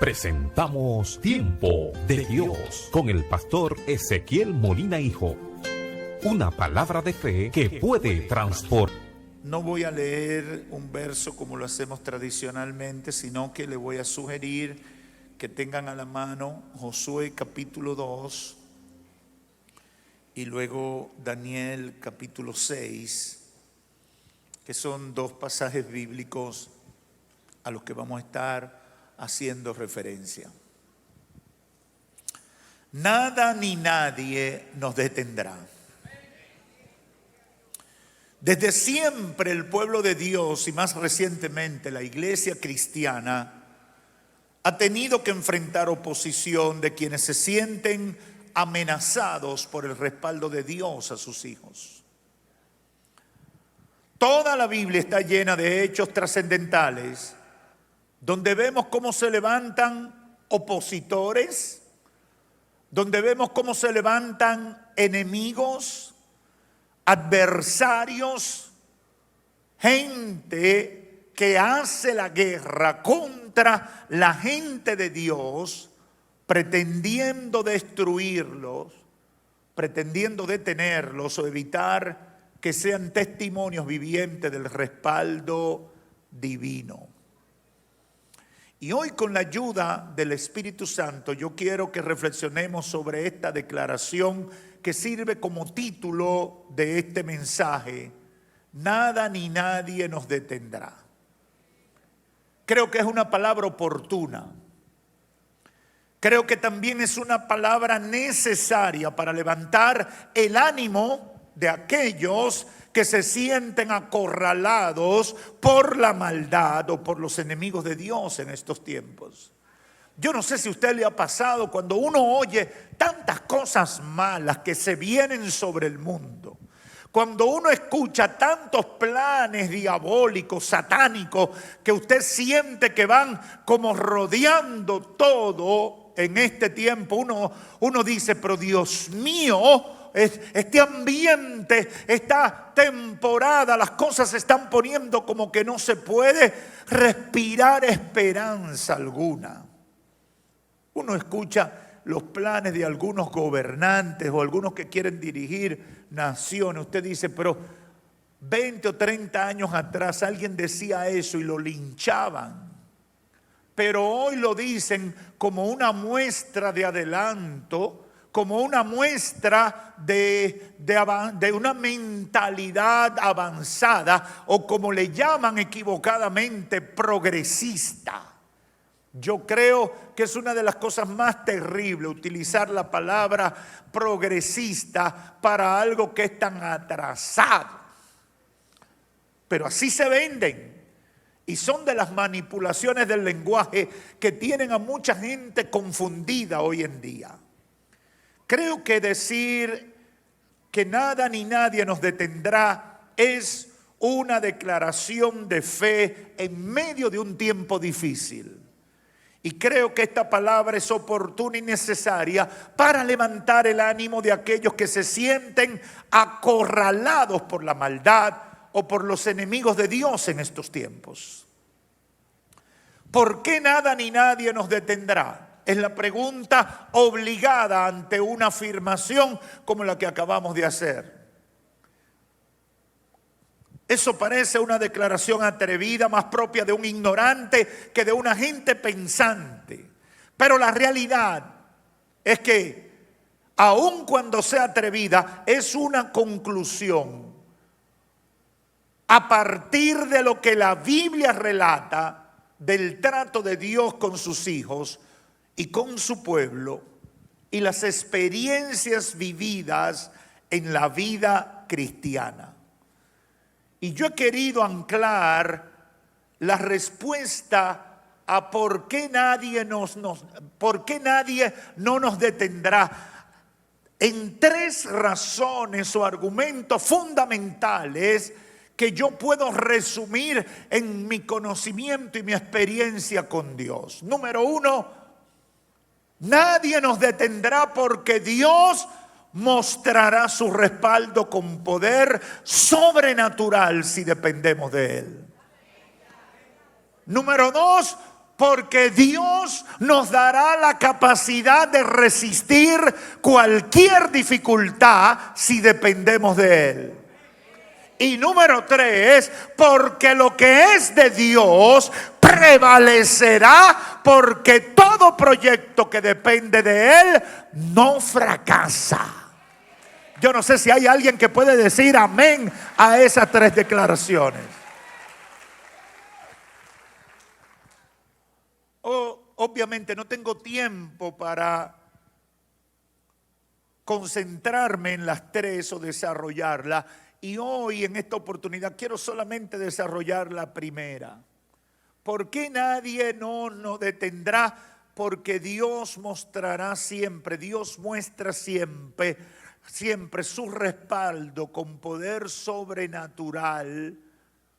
presentamos Tiempo de Dios con el pastor Ezequiel Molina Hijo. Una palabra de fe que puede transformar. No voy a leer un verso como lo hacemos tradicionalmente, sino que le voy a sugerir que tengan a la mano Josué capítulo 2 y luego Daniel capítulo 6, que son dos pasajes bíblicos a los que vamos a estar haciendo referencia. Nada ni nadie nos detendrá. Desde siempre el pueblo de Dios y más recientemente la iglesia cristiana ha tenido que enfrentar oposición de quienes se sienten amenazados por el respaldo de Dios a sus hijos. Toda la Biblia está llena de hechos trascendentales donde vemos cómo se levantan opositores, donde vemos cómo se levantan enemigos, adversarios, gente que hace la guerra contra la gente de Dios, pretendiendo destruirlos, pretendiendo detenerlos o evitar que sean testimonios vivientes del respaldo divino. Y hoy, con la ayuda del Espíritu Santo, yo quiero que reflexionemos sobre esta declaración que sirve como título de este mensaje: nada ni nadie nos detendrá. Creo que es una palabra oportuna. Creo que también es una palabra necesaria para levantar el ánimo de aquellos que se sienten acorralados por la maldad o por los enemigos de Dios en estos tiempos. Yo no sé si a usted le ha pasado cuando uno oye tantas cosas malas que se vienen sobre el mundo, cuando uno escucha tantos planes diabólicos, satánicos, que usted siente que van como rodeando todo en este tiempo. Uno dice, pero Dios mío, este ambiente, esta temporada, las cosas se están poniendo como que no se puede respirar esperanza alguna. Uno escucha los planes de algunos gobernantes o algunos que quieren dirigir naciones. Usted dice, pero 20 o 30 años atrás alguien decía eso y lo linchaban. Pero hoy lo dicen como una muestra de adelanto, como una muestra de una mentalidad avanzada, o como le llaman equivocadamente, progresista. Yo creo que es una de las cosas más terribles utilizar la palabra progresista para algo que es tan atrasado. Pero así se venden. Y son de las manipulaciones del lenguaje que tienen a mucha gente confundida hoy en día. Creo que decir que nada ni nadie nos detendrá es una declaración de fe en medio de un tiempo difícil. Y creo que esta palabra es oportuna y necesaria para levantar el ánimo de aquellos que se sienten acorralados por la maldad o por los enemigos de Dios en estos tiempos. ¿Por qué nada ni nadie nos detendrá? Es la pregunta obligada ante una afirmación como la que acabamos de hacer. Eso parece una declaración atrevida, más propia de un ignorante que de una gente pensante. Pero la realidad es que, aun cuando sea atrevida, es una conclusión a partir de lo que la Biblia relata del trato de Dios con sus hijos y con su pueblo y las experiencias vividas en la vida cristiana. Y yo he querido anclar la respuesta a por qué nadie no nos detendrá en tres razones o argumentos fundamentales que yo puedo resumir en mi conocimiento y mi experiencia con Dios. Número uno, nadie nos detendrá porque Dios mostrará su respaldo con poder sobrenatural si dependemos de Él. Número dos, Porque Dios nos dará la capacidad de resistir cualquier dificultad si dependemos de Él. Y número 3, porque lo que es de Dios prevalecerá, porque todo proyecto que depende de Él no fracasa. Yo no sé si hay alguien que puede decir amén a esas 3 declaraciones. Obviamente no tengo tiempo para concentrarme en las 3 o desarrollarlas. Y hoy en esta oportunidad quiero solamente desarrollar la primera. ¿Por qué nadie nos detendrá? Porque Dios mostrará siempre, Dios muestra siempre su respaldo con poder sobrenatural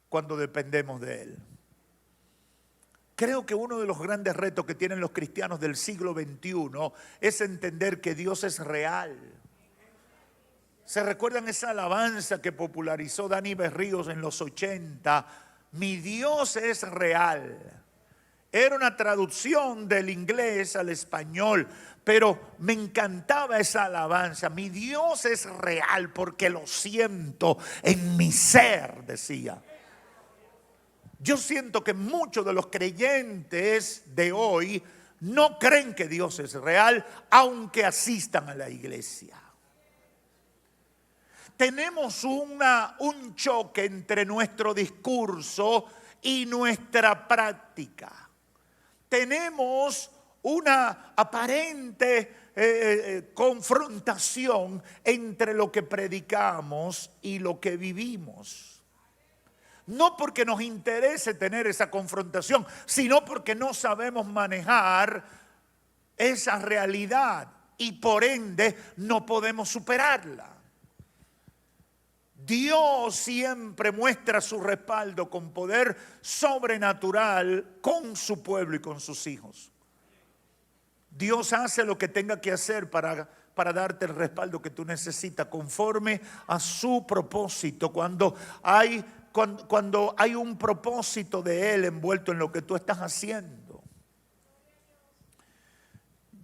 cuando dependemos de Él. Creo que uno de los grandes retos que tienen los cristianos del siglo XXI es entender que Dios es real. ¿Se recuerdan esa alabanza que popularizó Dani Berríos en los 80? Mi Dios es real. Era una traducción del inglés al español, pero me encantaba esa alabanza. Mi Dios es real porque lo siento en mi ser, decía. Yo siento que muchos de los creyentes de hoy no creen que Dios es real, aunque asistan a la iglesia. Tenemos un choque entre nuestro discurso y nuestra práctica. Tenemos una aparente confrontación entre lo que predicamos y lo que vivimos. No porque nos interese tener esa confrontación, sino porque no sabemos manejar esa realidad y por ende no podemos superarla. Dios siempre muestra su respaldo con poder sobrenatural con su pueblo y con sus hijos. Dios hace lo que tenga que hacer para darte el respaldo que tú necesitas conforme a su propósito. Cuando hay un propósito de Él envuelto en lo que tú estás haciendo.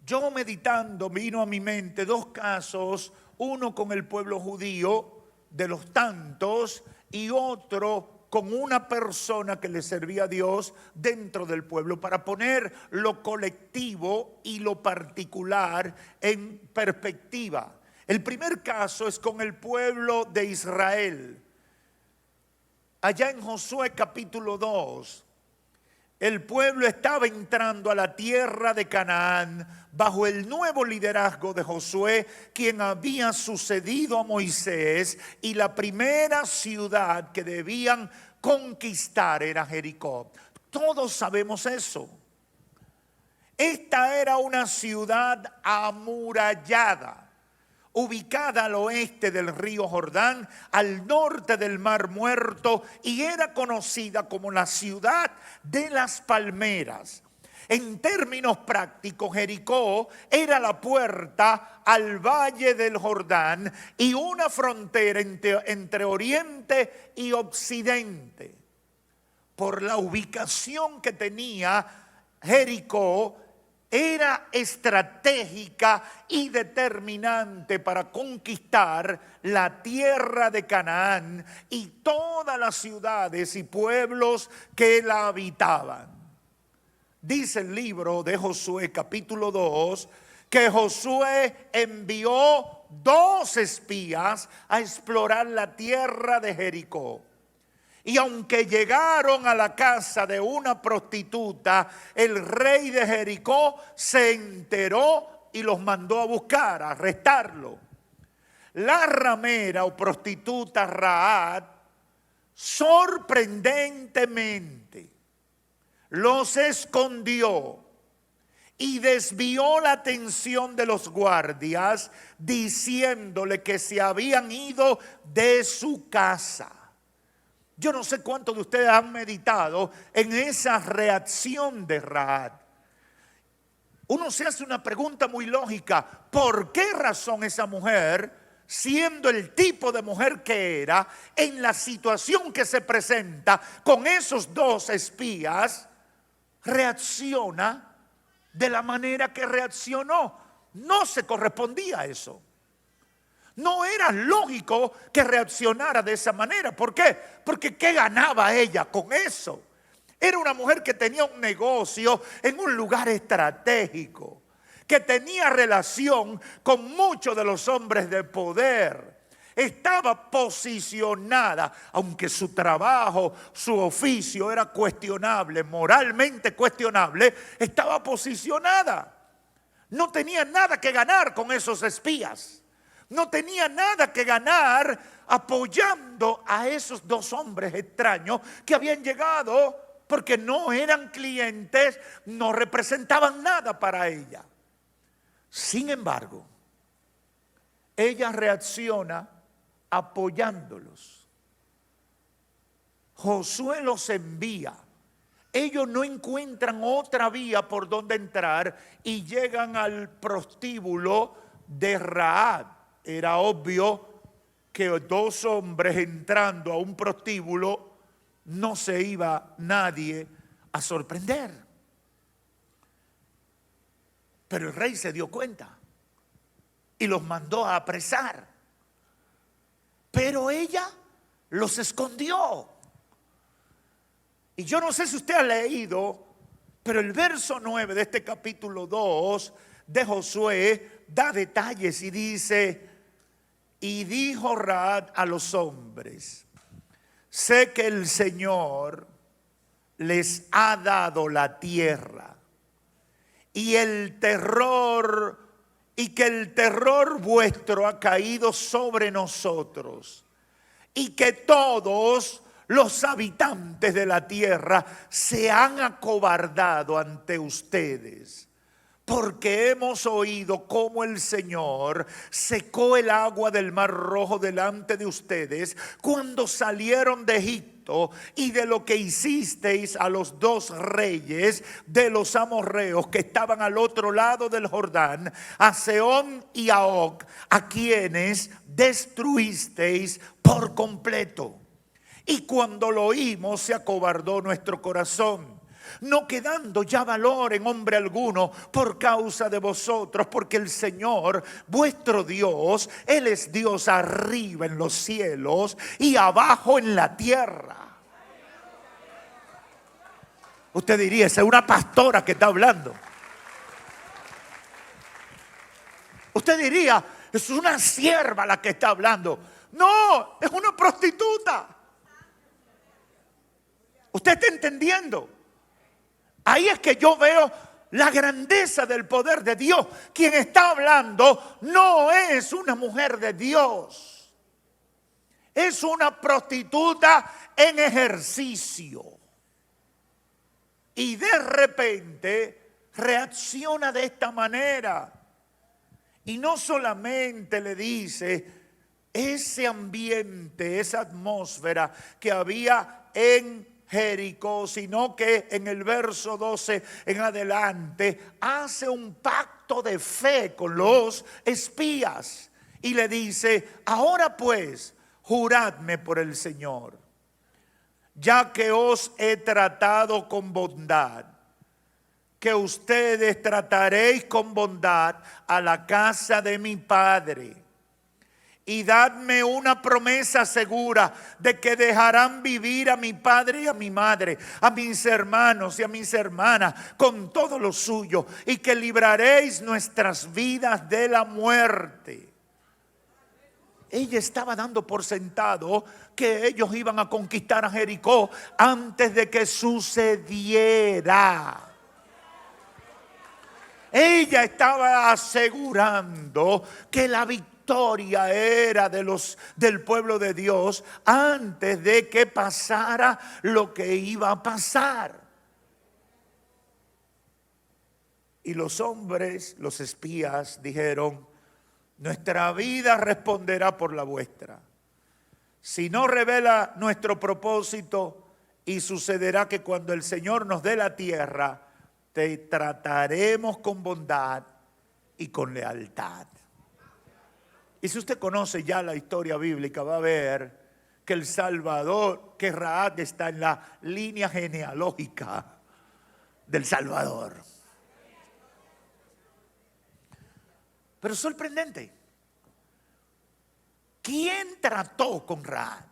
Yo meditando vino a mi mente 2 casos, uno con el pueblo judío de los tantos y otro con una persona que le servía a Dios dentro del pueblo, para poner lo colectivo y lo particular en perspectiva. El primer caso es con el pueblo de Israel. Allá en Josué capítulo 2, el pueblo estaba entrando a la tierra de Canaán bajo el nuevo liderazgo de Josué, quien había sucedido a Moisés, y la primera ciudad que debían conquistar era Jericó. Todos sabemos eso. Esta era una ciudad amurallada, ubicada al oeste del río Jordán, al norte del Mar Muerto, y era conocida como la ciudad de las palmeras. En términos prácticos, Jericó era la puerta al valle del Jordán y una frontera entre Oriente y Occidente. Por la ubicación que tenía Jericó, era estratégica y determinante para conquistar la tierra de Canaán y todas las ciudades y pueblos que la habitaban. Dice el libro de Josué capítulo 2 que Josué envió 2 espías a explorar la tierra de Jericó. Y aunque llegaron a la casa de una prostituta, el rey de Jericó se enteró y los mandó a buscar, a arrestarlo. La ramera o prostituta Rahab, sorprendentemente, los escondió y desvió la atención de los guardias, diciéndole que se habían ido de su casa. Yo no sé cuántos de ustedes han meditado en esa reacción de Rahab. Uno se hace una pregunta muy lógica. ¿Por qué razón esa mujer, siendo el tipo de mujer que era, en la situación que se presenta con esos 2 espías, reacciona de la manera que reaccionó. No se correspondía a eso. No era lógico que reaccionara de esa manera. ¿Por qué? Porque ¿qué ganaba ella con eso? Era una mujer que tenía un negocio en un lugar estratégico, que tenía relación con muchos de los hombres de poder. Estaba posicionada, aunque su trabajo, su oficio era cuestionable, moralmente cuestionable, estaba posicionada. No tenía nada que ganar con esos espías. No tenía nada que ganar apoyando a esos dos hombres extraños que habían llegado porque no eran clientes, no representaban nada para ella. Sin embargo, ella reacciona apoyándolos. Josué los envía. Ellos no encuentran otra vía por donde entrar y llegan al prostíbulo de Rahab. Era obvio que dos hombres entrando a un prostíbulo no se iba nadie a sorprender. Pero el rey se dio cuenta y los mandó a apresar. Pero ella los escondió. Y yo no sé si usted ha leído, pero el verso 9 de este capítulo 2 de Josué da detalles y dice: y dijo Rahab a los hombres: sé que el Señor les ha dado la tierra y que el terror vuestro ha caído sobre nosotros, y que todos los habitantes de la tierra se han acobardado ante ustedes, porque hemos oído cómo el Señor secó el agua del Mar Rojo delante de ustedes cuando salieron de Egipto, y de lo que hicisteis a los dos reyes de los amorreos que estaban al otro lado del Jordán, a Sehón y a Og, a quienes destruisteis por completo. Y cuando lo oímos, se acobardó nuestro corazón, no quedando ya valor en hombre alguno por causa de vosotros, porque el Señor vuestro Dios, Él es Dios arriba en los cielos y abajo en la tierra. Usted diría, esa es una pastora que está hablando. Usted diría, es una sierva la que está hablando. No, es una prostituta. ¿Usted está entendiendo? Ahí es que yo veo la grandeza del poder de Dios. Quien está hablando no es una mujer de Dios. Es una prostituta en ejercicio. Y de repente reacciona de esta manera. Y no solamente le dice ese ambiente, esa atmósfera que había en Jericó, sino que en el verso 12 en adelante hace un pacto de fe con los espías y le dice: ahora pues, juradme por el Señor, ya que os he tratado con bondad, que ustedes trataréis con bondad a la casa de mi padre. Y dadme una promesa segura de que dejarán vivir a mi padre y a mi madre, a mis hermanos y a mis hermanas, con todo lo suyo, y que libraréis nuestras vidas de la muerte. Ella estaba dando por sentado que ellos iban a conquistar a Jericó antes de que sucediera. Ella estaba asegurando que la victoria era del pueblo de Dios antes de que pasara lo que iba a pasar. Y los hombres, los espías, dijeron: nuestra vida responderá por la vuestra. Si no revela nuestro propósito, y sucederá que cuando el Señor nos dé la tierra, te trataremos con bondad y con lealtad. Y si usted conoce ya la historia bíblica, va a ver que el Salvador, que Rahab está en la línea genealógica del Salvador. Pero sorprendente. ¿Quién trató con Rahab?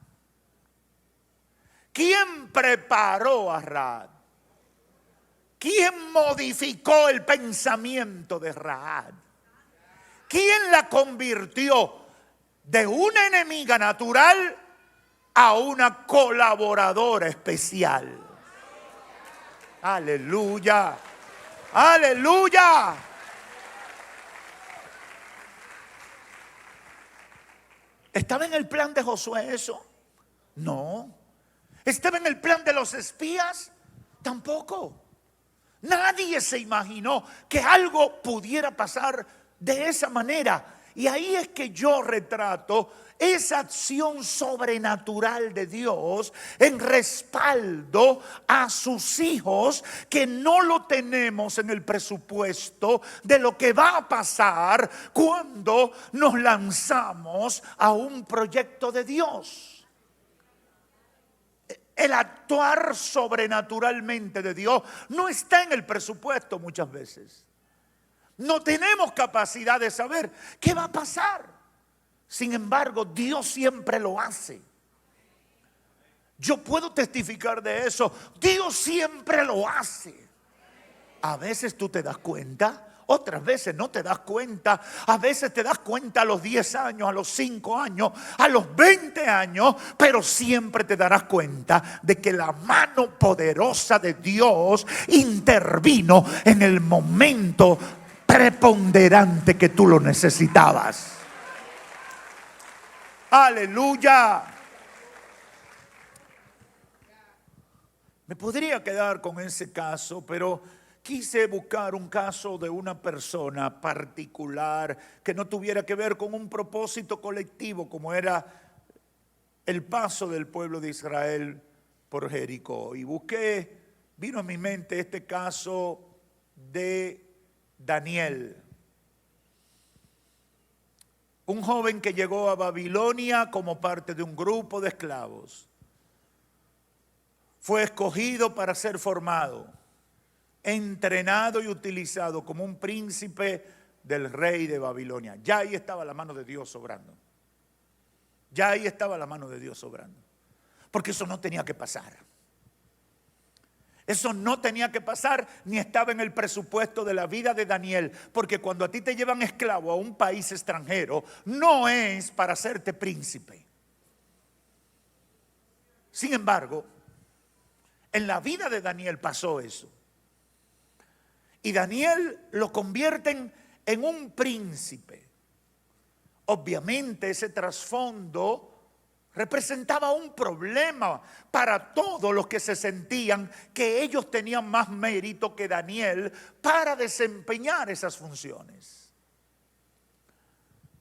¿Quién preparó a Rahab? ¿Quién modificó el pensamiento de Rahab? ¿Quién la convirtió de una enemiga natural a una colaboradora especial? Aleluya, aleluya. ¿Estaba en el plan de Josué eso? No. ¿Estaba en el plan de los espías? Tampoco. Nadie se imaginó que algo pudiera pasar de esa manera. Y ahí es que yo retrato esa acción sobrenatural de Dios en respaldo a sus hijos, que no lo tenemos en el presupuesto de lo que va a pasar cuando nos lanzamos a un proyecto de Dios. El actuar sobrenaturalmente de Dios no está en el presupuesto muchas veces. No tenemos capacidad de saber qué va a pasar. Sin embargo, Dios siempre lo hace. Yo puedo testificar de eso. Dios siempre lo hace. A veces tú te das cuenta, otras veces no te das cuenta. A veces te das cuenta a los 10 años, a los 5 años, a los 20 años, pero siempre te darás cuenta de que la mano poderosa de Dios intervino en el momento preponderante que tú lo necesitabas. Aleluya. Me podría quedar con ese caso, pero quise buscar un caso de una persona particular que no tuviera que ver con un propósito colectivo como era el paso del pueblo de Israel por Jericó. Y vino a mi mente este caso de Daniel, un joven que llegó a Babilonia como parte de un grupo de esclavos. Fue escogido para ser formado, entrenado y utilizado como un príncipe del rey de Babilonia. Ya ahí estaba la mano de Dios sobrando. Ya ahí estaba la mano de Dios sobrando. Porque eso no tenía que pasar. Eso no tenía que pasar ni estaba en el presupuesto de la vida de Daniel. Porque cuando a ti te llevan esclavo a un país extranjero, no es para hacerte príncipe. Sin embargo, en la vida de Daniel pasó eso. Y Daniel lo convierten en un príncipe. Obviamente ese trasfondo representaba un problema para todos los que se sentían que ellos tenían más mérito que Daniel para desempeñar esas funciones.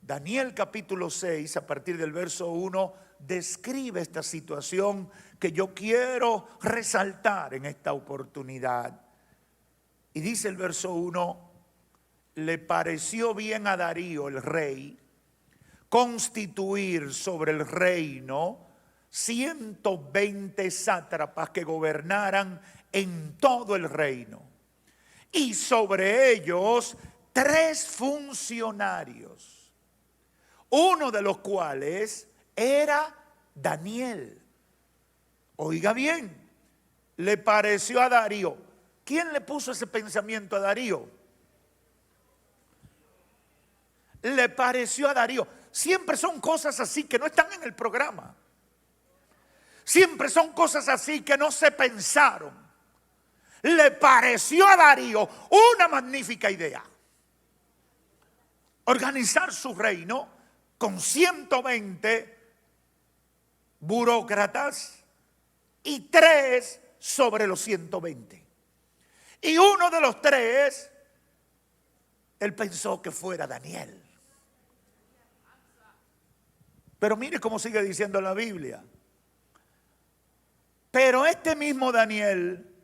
Daniel capítulo 6, a partir del verso 1, describe esta situación que yo quiero resaltar en esta oportunidad. Y dice el verso 1, le pareció bien a Darío el rey constituir sobre el reino 120 sátrapas que gobernaran en todo el reino, y sobre ellos 3 funcionarios, uno de los cuales era Daniel. Oiga bien, le pareció a Darío. ¿Quién le puso ese pensamiento a Darío? Le pareció a Darío. Siempre son cosas así que no están en el programa. Siempre son cosas así que no se pensaron. Le pareció a Darío una magnífica idea organizar su reino con 120 burócratas y 3 sobre los 120. Y uno de los 3, él pensó que fuera Daniel. Pero mire cómo sigue diciendo la Biblia. Pero este mismo Daniel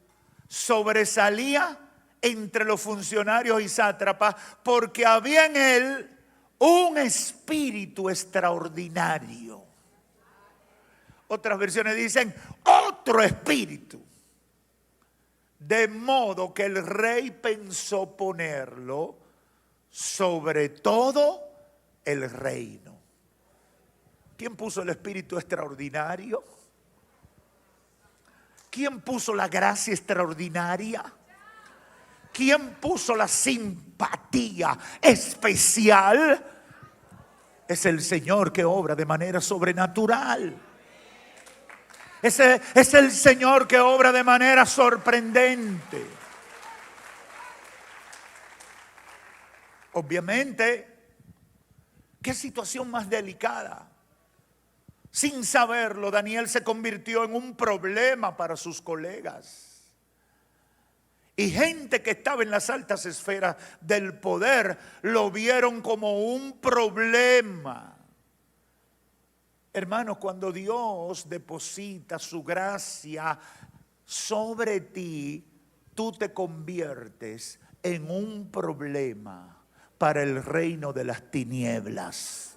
sobresalía entre los funcionarios y sátrapas porque había en él un espíritu extraordinario. Otras versiones dicen otro espíritu. de modo que el rey pensó ponerlo sobre todo el reino. ¿Quién puso el espíritu extraordinario? ¿Quién puso la gracia extraordinaria? ¿Quién puso la simpatía especial? Es el Señor que obra de manera sobrenatural. Es el Señor que obra de manera sorprendente. Obviamente, qué situación más delicada. Sin saberlo, Daniel se convirtió en un problema para sus colegas. Y gente que estaba en las altas esferas del poder lo vieron como un problema. Hermanos, cuando Dios deposita su gracia sobre ti, tú te conviertes en un problema para el reino de las tinieblas.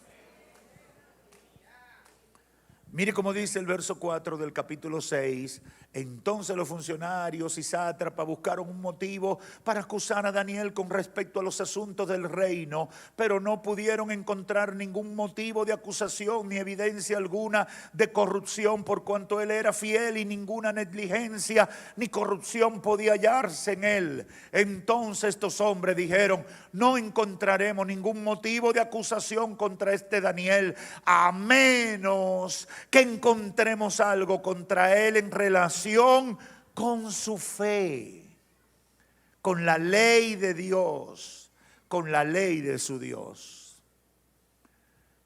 Mire cómo dice el verso 4 del capítulo 6. Entonces los funcionarios y sátrapas buscaron un motivo para acusar a Daniel con respecto a los asuntos del reino, pero no pudieron encontrar ningún motivo de acusación ni evidencia alguna de corrupción, por cuanto él era fiel y ninguna negligencia ni corrupción podía hallarse en él. Entonces estos hombres dijeron: no encontraremos ningún motivo de acusación contra este Daniel, a menos que encontremos algo contra él en relación con su fe, con la ley de Dios, con la ley de su Dios.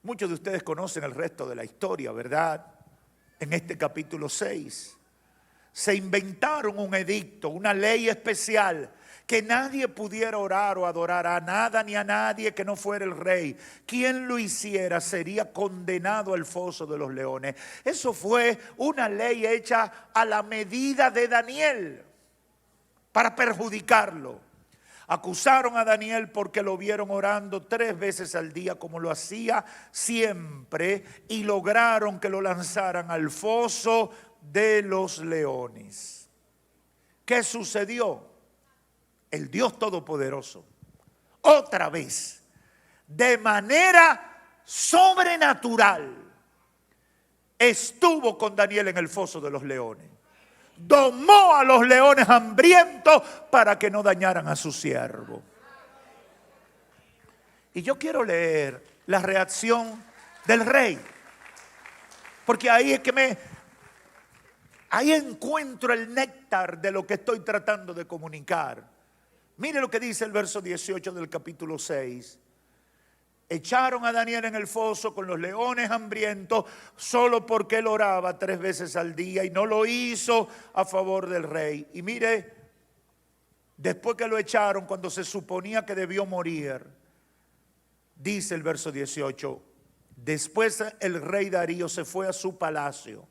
Muchos de ustedes conocen el resto de la historia, ¿verdad? En este capítulo 6 se inventaron un edicto, una ley especial, que nadie pudiera orar o adorar a nada ni a nadie que no fuera el rey. Quien lo hiciera sería condenado al foso de los leones. Eso fue una ley hecha a la medida de Daniel para perjudicarlo. Acusaron a Daniel porque lo vieron orando 3 veces al día como lo hacía siempre, y lograron que lo lanzaran al foso de los leones. ¿Qué sucedió? El Dios Todopoderoso, otra vez, de manera sobrenatural, estuvo con Daniel en el foso de los leones. Domó a los leones hambrientos para que no dañaran a su siervo. Y yo quiero leer la reacción del rey, porque ahí es que ahí encuentro el néctar de lo que estoy tratando de comunicar. Mire lo que dice el verso 18 del capítulo 6. Echaron a Daniel en el foso con los leones hambrientos solo porque él oraba 3 veces al día y no lo hizo a favor del rey. Y mire, después que lo echaron, cuando se suponía que debió morir, dice el verso 18, después el rey Darío se fue a su palacio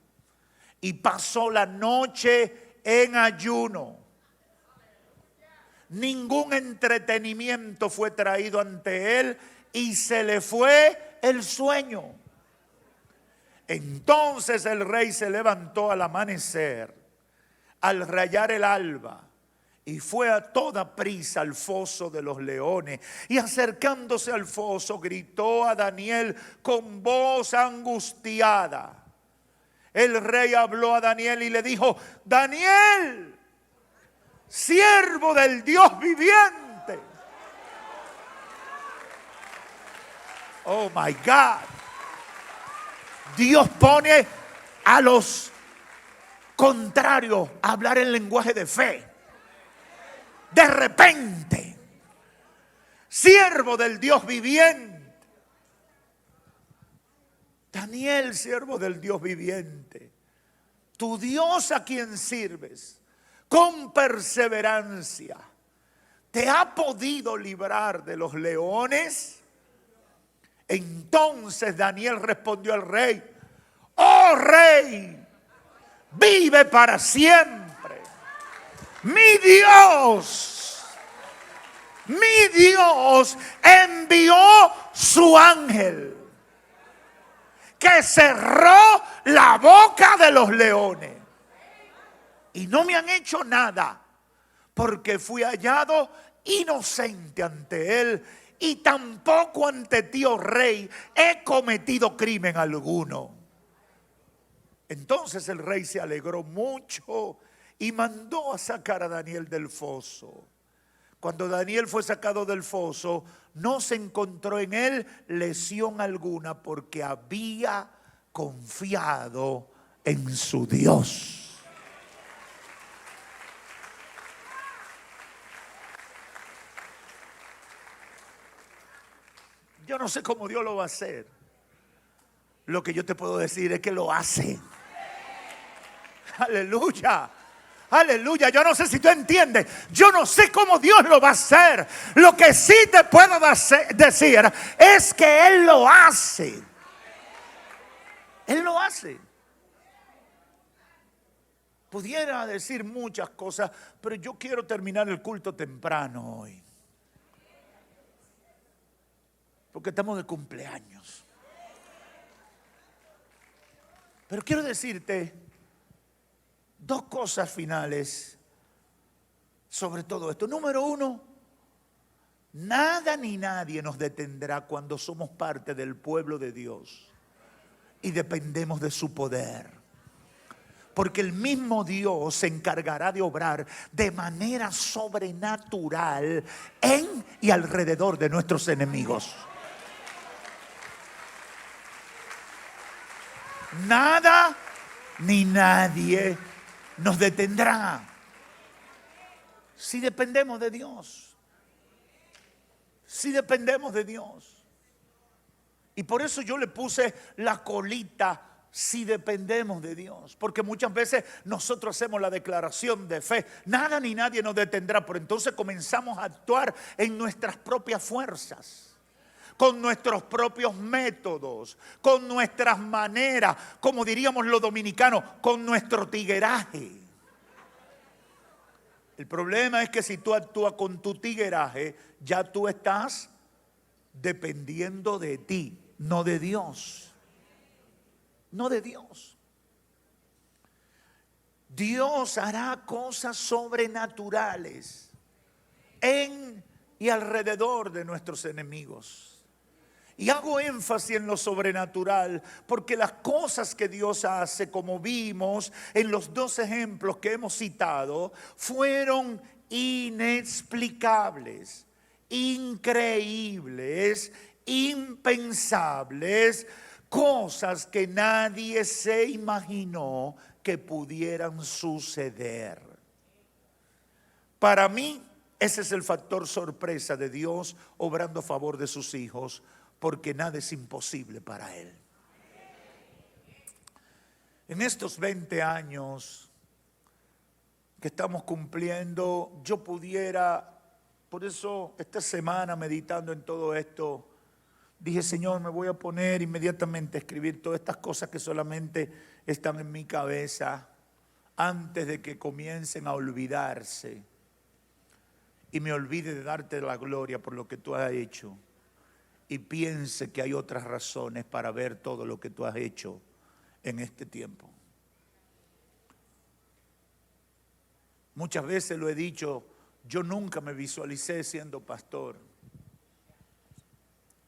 y pasó la noche en ayuno. Ningún entretenimiento fue traído ante él y se le fue el sueño. Entonces el rey se levantó al amanecer, al rayar el alba, y fue a toda prisa al foso de los leones. Y acercándose al foso, gritó a Daniel con voz angustiada. El rey habló a Daniel y le dijo: Daniel, siervo del Dios viviente. Oh my God. Dios pone a los contrarios a hablar el lenguaje de fe. De repente, siervo del Dios viviente. Daniel, siervo del Dios viviente, tu Dios a quien sirves con perseverancia, ¿te ha podido librar de los leones? Entonces Daniel respondió al rey: oh rey, vive para siempre. Mi Dios envió su ángel que cerró la boca de los leones. Y no me han hecho nada, porque fui hallado inocente ante él, y tampoco ante ti, oh rey, he cometido crimen alguno. Entonces el rey se alegró mucho y mandó a sacar a Daniel del foso. Cuando Daniel fue sacado del foso, no se encontró en él lesión alguna, porque había confiado en su Dios. Yo no sé cómo Dios lo va a hacer. Lo que yo te puedo decir es que lo hace. Aleluya. Aleluya. Yo no sé si tú entiendes. Yo no sé cómo Dios lo va a hacer. Lo que sí te puedo decir es que Él lo hace. Él lo hace. Pudiera decir muchas cosas, pero yo quiero terminar el culto temprano hoy. Porque estamos de cumpleaños. Pero quiero decirte dos cosas finales sobre todo esto. Número uno, nada ni nadie nos detendrá cuando somos parte del pueblo de Dios y dependemos de su poder. Porque el mismo Dios se encargará de obrar de manera sobrenatural en y alrededor de nuestros enemigos. Nada ni nadie nos detendrá si dependemos de Dios. Si dependemos de Dios. Y por eso yo le puse la colita, si dependemos de Dios. Porque muchas veces nosotros hacemos la declaración de fe, nada ni nadie nos detendrá, pero entonces comenzamos a actuar en nuestras propias fuerzas, con nuestros propios métodos, con nuestras maneras, como diríamos los dominicanos, con nuestro tigueraje. El problema es que si tú actúas con tu tigueraje, ya tú estás dependiendo de ti, no de Dios. No de Dios. Dios hará cosas sobrenaturales en y alrededor de nuestros enemigos. Y hago énfasis en lo sobrenatural porque las cosas que Dios hace, como vimos en los dos ejemplos que hemos citado, fueron inexplicables, increíbles, impensables, cosas que nadie se imaginó que pudieran suceder. Para mí, ese es el factor sorpresa de Dios obrando a favor de sus hijos, porque nada es imposible para Él. En estos 20 años que estamos cumpliendo, yo pudiera, por eso esta semana meditando en todo esto, dije, Señor, me voy a poner inmediatamente a escribir todas estas cosas que solamente están en mi cabeza antes de que comiencen a olvidarse y me olvide de darte la gloria por lo que tú has hecho. Y piense que hay otras razones para ver todo lo que tú has hecho en este tiempo. Muchas veces lo he dicho, yo nunca me visualicé siendo pastor.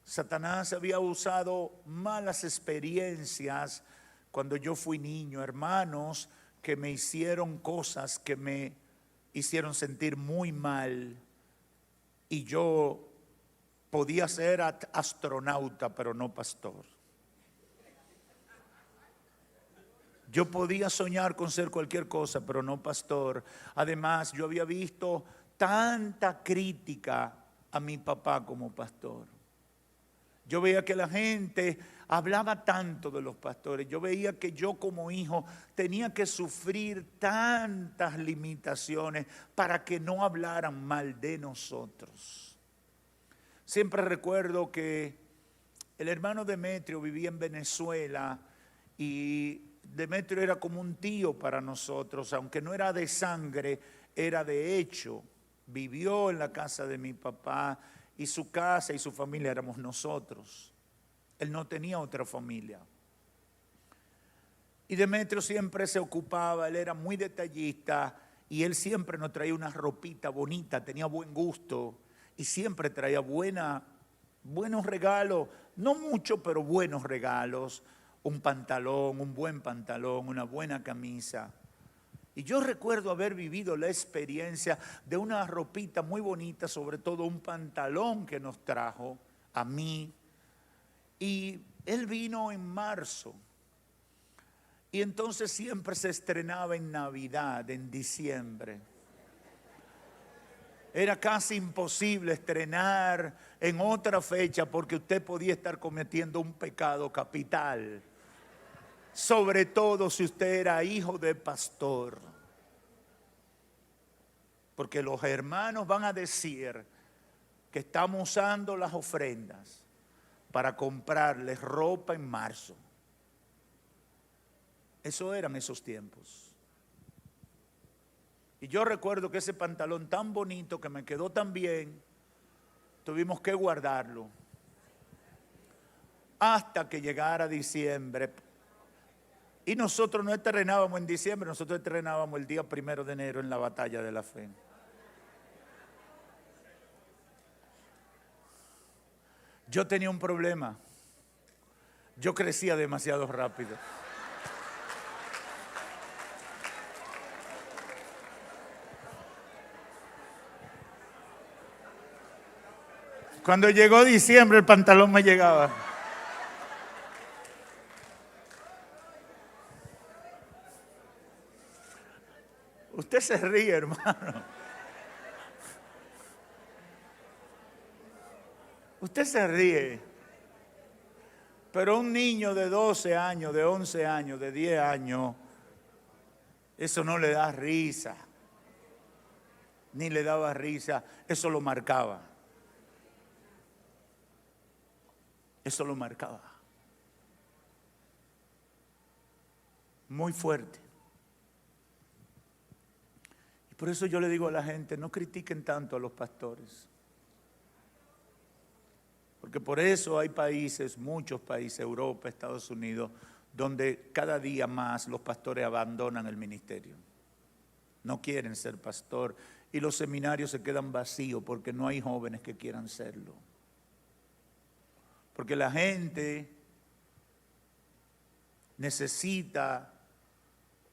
Satanás había usado malas experiencias cuando yo fui niño, hermanos que me hicieron cosas que me hicieron sentir muy mal, y yo podía ser astronauta, pero no pastor. Yo podía soñar con ser cualquier cosa, pero no pastor. Además, yo había visto tanta crítica a mi papá como pastor. Yo veía que la gente hablaba tanto de los pastores. Yo veía que yo como hijo tenía que sufrir tantas limitaciones para que no hablaran mal de nosotros. Siempre recuerdo que el hermano Demetrio vivía en Venezuela y Demetrio era como un tío para nosotros, aunque no era de sangre, era de hecho. Vivió en la casa de mi papá y su casa y su familia éramos nosotros. Él no tenía otra familia. Y Demetrio siempre se ocupaba, él era muy detallista y él siempre nos traía una ropita bonita, tenía buen gusto y siempre traía buenos regalos, no mucho, pero buenos regalos, un pantalón, un buen pantalón, una buena camisa. Y yo recuerdo haber vivido la experiencia de una ropita muy bonita, sobre todo un pantalón que nos trajo a mí. Y él vino en marzo. Y entonces siempre se estrenaba en Navidad, en diciembre. Era casi imposible estrenar en otra fecha porque usted podía estar cometiendo un pecado capital. Sobre todo si usted era hijo de pastor. Porque los hermanos van a decir que estamos usando las ofrendas para comprarles ropa en marzo. Eso eran esos tiempos. Y yo recuerdo que ese pantalón tan bonito que me quedó tan bien, tuvimos que guardarlo hasta que llegara diciembre. Y nosotros no estrenábamos en diciembre, nosotros estrenábamos el día 1 de enero en la batalla de la fe. Yo tenía un problema. Yo crecía demasiado rápido. Cuando llegó diciembre, el pantalón me llegaba. Usted se ríe, hermano. Usted se ríe. Pero un niño de 12 años, de 11 años, de 10 años, eso no le da risa. Ni le daba risa, eso lo marcaba. Eso lo marcaba. Muy fuerte. Y por eso yo le digo a la gente, no critiquen tanto a los pastores. Porque por eso hay países, muchos países, Europa, Estados Unidos, donde cada día más los pastores abandonan el ministerio. No quieren ser pastor y los seminarios se quedan vacíos porque no hay jóvenes que quieran serlo. Porque la gente necesita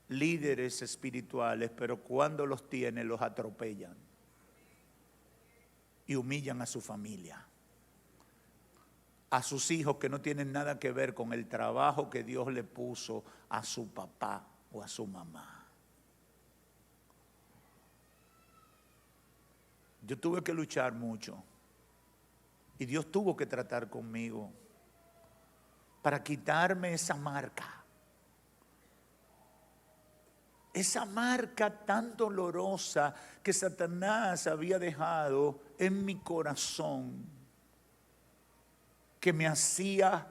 líderes espirituales, pero cuando los tiene los atropellan y humillan a su familia, a sus hijos que no tienen nada que ver con el trabajo que Dios le puso a su papá o a su mamá. Yo tuve que luchar mucho. Y Dios tuvo que tratar conmigo para quitarme esa marca. Esa marca tan dolorosa que Satanás había dejado en mi corazón, que me hacía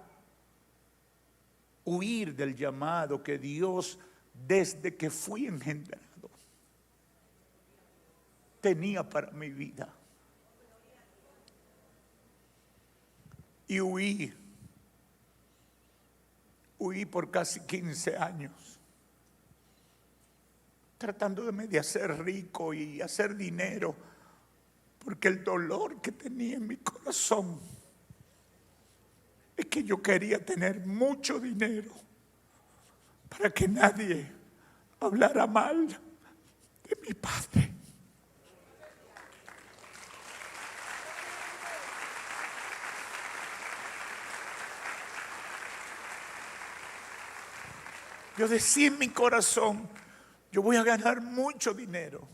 huir del llamado que Dios, desde que fui engendrado, tenía para mi vida. Y huí por casi 15 años, tratando de hacer rico y hacer dinero, porque el dolor que tenía en mi corazón es que yo quería tener mucho dinero para que nadie hablara mal de mi padre. Yo decía en mi corazón, yo voy a ganar mucho dinero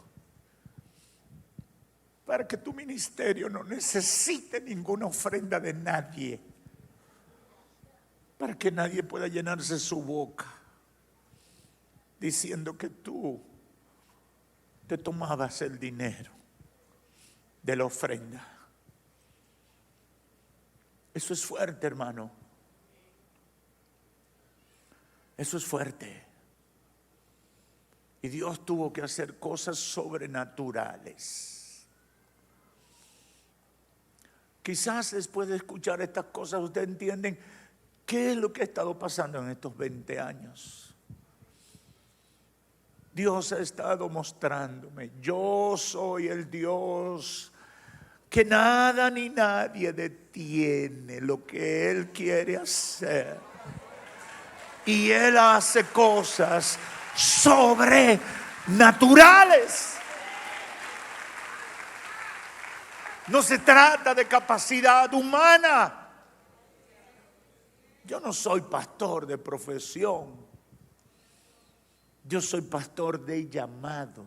para que tu ministerio no necesite ninguna ofrenda de nadie, para que nadie pueda llenarse su boca diciendo que tú te tomabas el dinero de la ofrenda. Eso es fuerte, hermano. Eso es fuerte. Y Dios tuvo que hacer cosas sobrenaturales. Quizás después de escuchar estas cosas ustedes entienden qué es lo que ha estado pasando en estos 20 años. Dios ha estado mostrándome, yo soy el Dios que nada ni nadie detiene lo que Él quiere hacer. Y Él hace cosas sobrenaturales. No se trata de capacidad humana. Yo no soy pastor de profesión. Yo soy pastor de llamado.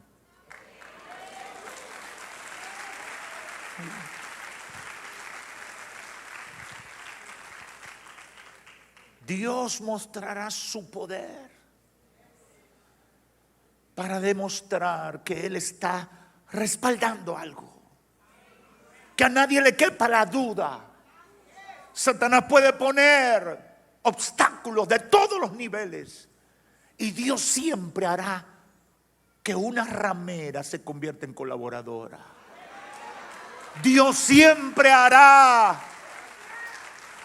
Dios mostrará su poder para demostrar que Él está respaldando algo, que a nadie le quepa la duda. Satanás puede poner obstáculos de todos los niveles y Dios siempre hará que una ramera se convierta en colaboradora. Dios siempre hará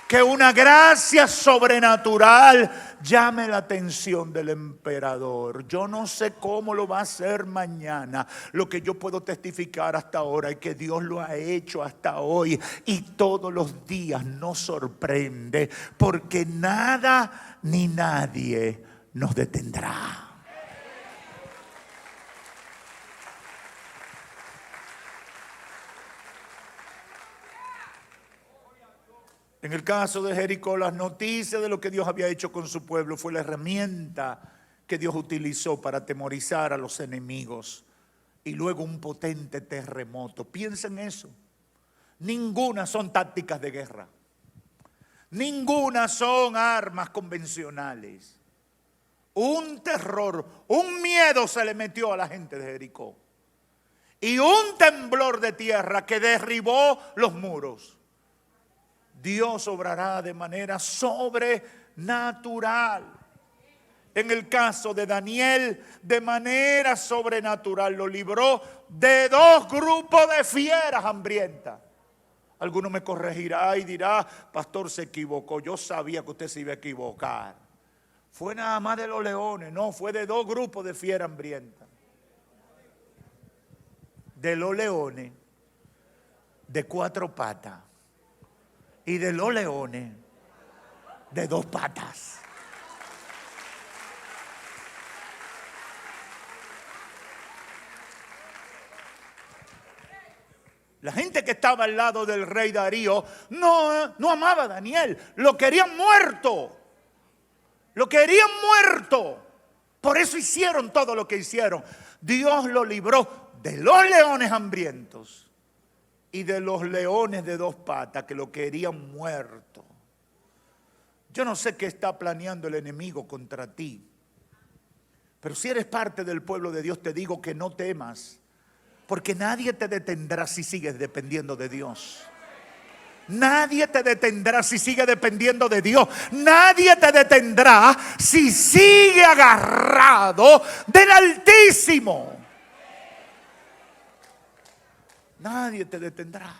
que una gracia sobrenatural llame la atención del emperador. Yo no sé cómo lo va a hacer mañana. Lo que yo puedo testificar hasta ahora es que Dios lo ha hecho hasta hoy y todos los días nos sorprende, porque nada ni nadie nos detendrá. En el caso de Jericó, las noticias de lo que Dios había hecho con su pueblo fue la herramienta que Dios utilizó para atemorizar a los enemigos. Y luego un potente terremoto. Piensen en eso. Ninguna son tácticas de guerra. Ninguna son armas convencionales. Un terror, un miedo se le metió a la gente de Jericó. Y un temblor de tierra que derribó los muros. Dios obrará de manera sobrenatural. En el caso de Daniel, de manera sobrenatural lo libró de 2 grupos de fieras hambrientas. Alguno me corregirá y dirá: pastor, se equivocó. Yo sabía que usted se iba a equivocar. Fue nada más de los leones, no, fue de 2 grupos de fieras hambrientas. De los leones de 4 patas. Y de los leones de 2 patas. La gente que estaba al lado del rey Darío no amaba a Daniel. Lo querían muerto. Lo querían muerto. Por eso hicieron todo lo que hicieron. Dios lo libró de los leones hambrientos y de los leones de 2 patas que lo querían muerto. Yo no sé qué está planeando el enemigo contra ti, pero si eres parte del pueblo de Dios, te digo que no temas, porque nadie te detendrá si sigues dependiendo de Dios. Nadie te detendrá si sigue dependiendo de Dios. Nadie te detendrá si sigue agarrado del Altísimo. Nadie te detendrá.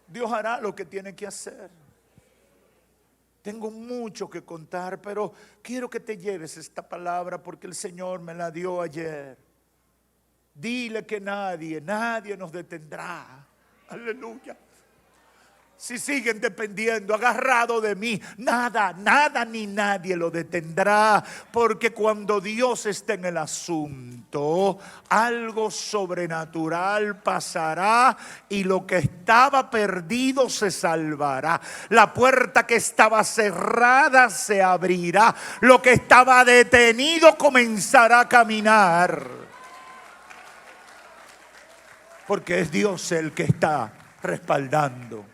Dios hará lo que tiene que hacer. Tengo mucho que contar, pero quiero que te lleves esta palabra porque el Señor me la dio ayer. Dile que nadie nos detendrá. Aleluya. Si siguen dependiendo, agarrado de mí, nada ni nadie lo detendrá. Porque cuando Dios esté en el asunto, algo sobrenatural pasará y lo que estaba perdido se salvará. La puerta que estaba cerrada se abrirá. Lo que estaba detenido comenzará a caminar. Porque es Dios el que está respaldando.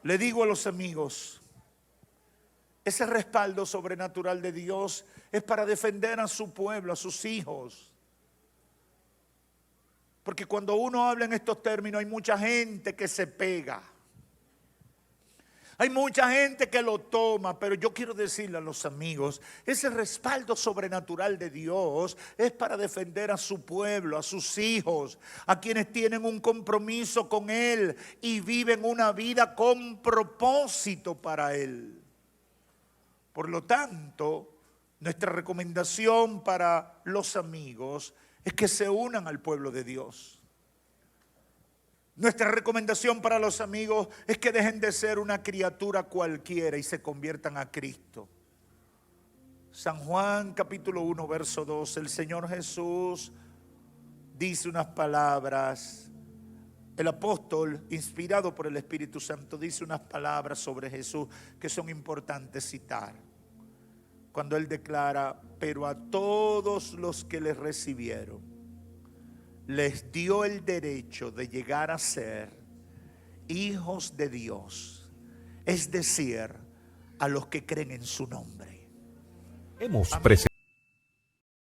Le digo a los amigos, ese respaldo sobrenatural de Dios es para defender a su pueblo, a sus hijos. Porque cuando uno habla en estos términos hay mucha gente que se pega. Hay mucha gente que lo toma, pero yo quiero decirle a los amigos, ese respaldo sobrenatural de Dios es para defender a su pueblo, a sus hijos, a quienes tienen un compromiso con Él y viven una vida con propósito para Él. Por lo tanto, Nuestra recomendación para los amigos es que se unan al pueblo de Dios. Nuestra recomendación para los amigos es que dejen de ser una criatura cualquiera y se conviertan a Cristo. San Juan capítulo 1 verso 2, el Señor Jesús dice unas palabras. El apóstol, inspirado por el Espíritu Santo, dice unas palabras sobre Jesús que son importantes citar. Cuando él declara: pero a todos los que le recibieron, les dio el derecho de llegar a ser hijos de Dios, es decir, a los que creen en su nombre. Hemos presentado